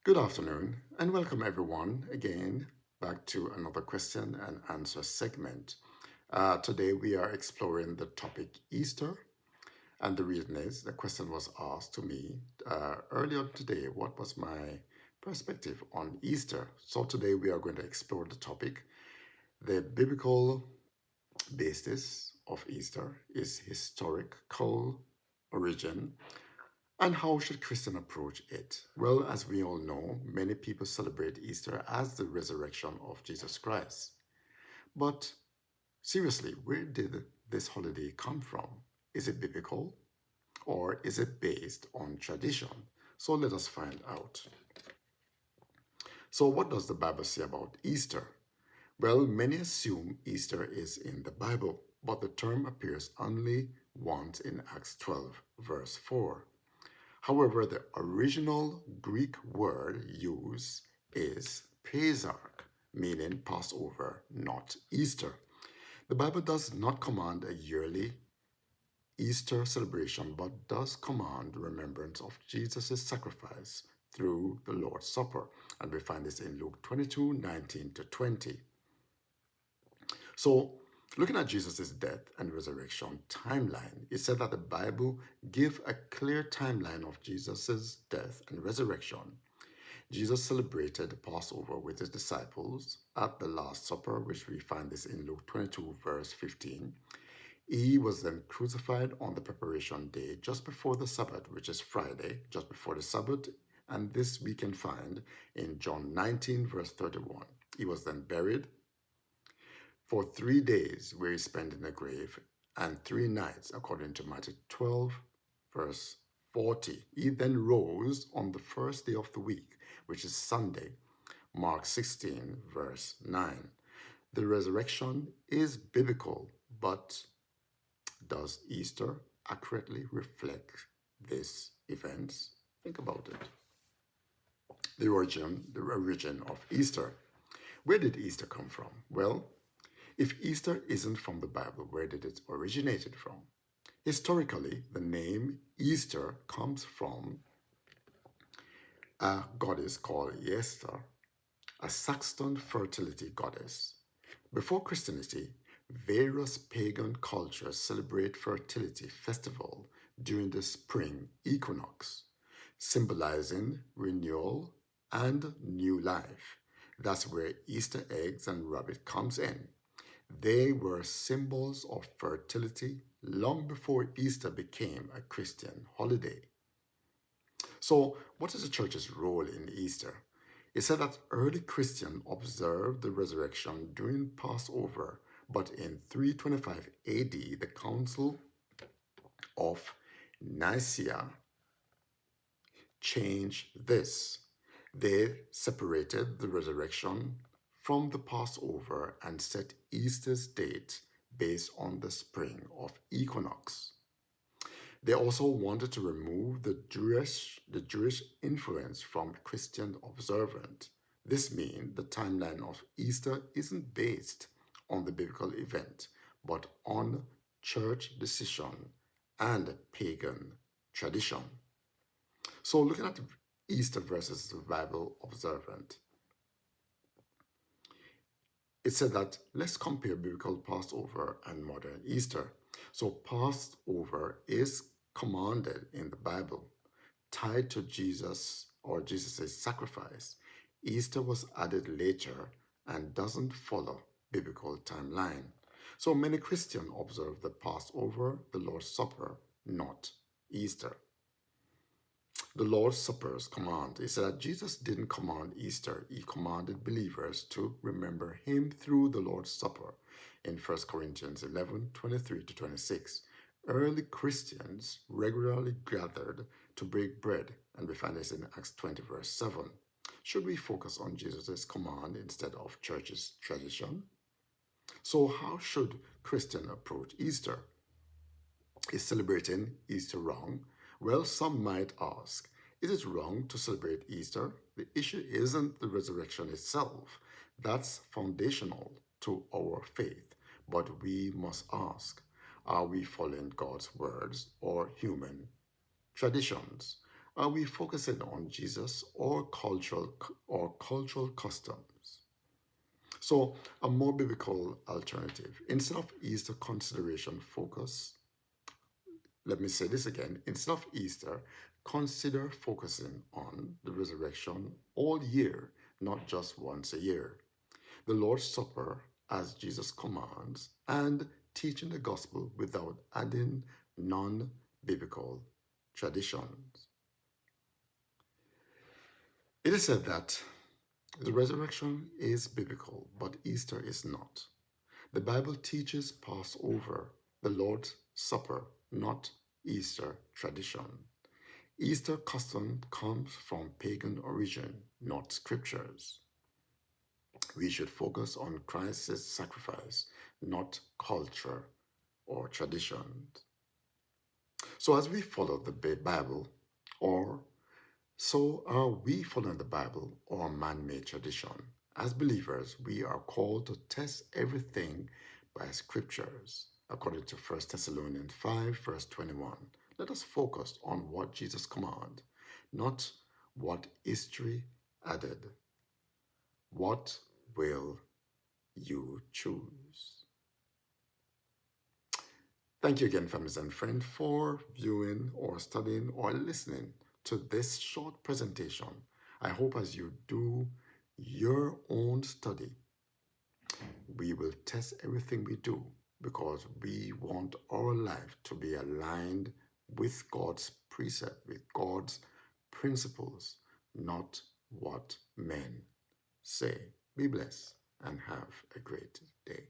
Good afternoon, and welcome everyone again back to another question and answer segment. Today we are exploring the topic Easter, and the reason is the question was asked to me earlier today what was my perspective on Easter. So today we are going to explore the topic. The biblical basis of Easter is historical origin, and how should Christians approach it? Well, as we all know, many people celebrate Easter as the resurrection of Jesus Christ. But seriously, where did this holiday come from? Is it biblical or is it based on tradition? So let us find out. So, what does the Bible say about Easter? Well, many assume Easter is in the Bible, but the term appears only once in Acts 12, verse 4. However, the original Greek word used is Pesach, meaning Passover, not Easter. The Bible does not command a yearly Easter celebration, but does command remembrance of Jesus' sacrifice through the Lord's Supper. And we find this in Luke 22:19 to 20. So, looking at Jesus' death and resurrection timeline, it said that the Bible gives a clear timeline of Jesus' death and resurrection. Jesus celebrated the Passover with his disciples at the Last Supper, which we find this in Luke 22, verse 15. He was then crucified on the preparation day just before the Sabbath, which is Friday, just before the Sabbath, and this we can find in John 19, verse 31. He was then buried for 3 days, where he spent in the grave, and 3 nights, according to Matthew 12, verse 40. He then rose on the first day of the week, which is Sunday, Mark 16, verse 9. The resurrection is biblical, but does Easter accurately reflect these events? Think about it. The origin of Easter. Where did Easter come from? Well, if Easter isn't from the Bible, where did it originated from? Historically, the name Easter comes from a goddess called Esther, a Saxon fertility goddess. Before Christianity, various pagan cultures celebrate fertility festival during the spring equinox, symbolizing renewal and new life. That's where Easter eggs and rabbit comes in. They were symbols of fertility long before Easter became a Christian holiday. So, what is the church's role in Easter? It said that early Christians observed the resurrection during Passover, but in 325 AD, the Council of Nicaea changed this. They separated the resurrection from the Passover and set Easter's date based on the spring of equinox. They also wanted to remove the Jewish influence from Christian observance. This means the timeline of Easter isn't based on the biblical event, but on church decision and pagan tradition. So, looking at Easter versus the Bible observant, it said that let's compare biblical Passover and modern Easter. So, Passover is commanded in the Bible, tied to Jesus or Jesus' sacrifice. Easter was added later and doesn't follow biblical timeline. So many Christians observe the Passover, the Lord's Supper, not Easter. The Lord's Supper's command is that Jesus didn't command Easter. He commanded believers to remember him through the Lord's Supper in 1 Corinthians 11:23 to 26. Early Christians regularly gathered to break bread, and we find this in Acts 20, verse 7. Should we focus on Jesus' command instead of church's tradition? So, how should Christians approach Easter? Is celebrating Easter wrong? Well, some might ask, is it wrong to celebrate Easter? The issue isn't the resurrection itself. That's foundational to our faith. But we must ask, are we following God's words or human traditions? Are we focusing on Jesus or cultural customs? So, a more biblical alternative. Instead of Easter consideration focus, let me say this again. Instead of Easter, consider focusing on the resurrection all year, not just once a year. The Lord's Supper, as Jesus commands, and teaching the gospel without adding non biblical traditions. It is said that the resurrection is biblical, but Easter is not. The Bible teaches Passover, the Lord's Supper, not Easter tradition. Easter custom comes from pagan origin, not scriptures. We should focus on Christ's sacrifice, not culture or traditions. So as we follow the Bible, or so are we following the Bible or man-made tradition? As believers, we are called to test everything by scriptures, according to 1 Thessalonians 5, verse 21. Let us focus on what Jesus commanded, not what history added. What will you choose? Thank you again, families and friends, for viewing or studying or listening to this short presentation. I hope as you do your own study, we will test everything we do because we want our life to be aligned with God's precept, with God's principles, not what men say. Be blessed and have a great day.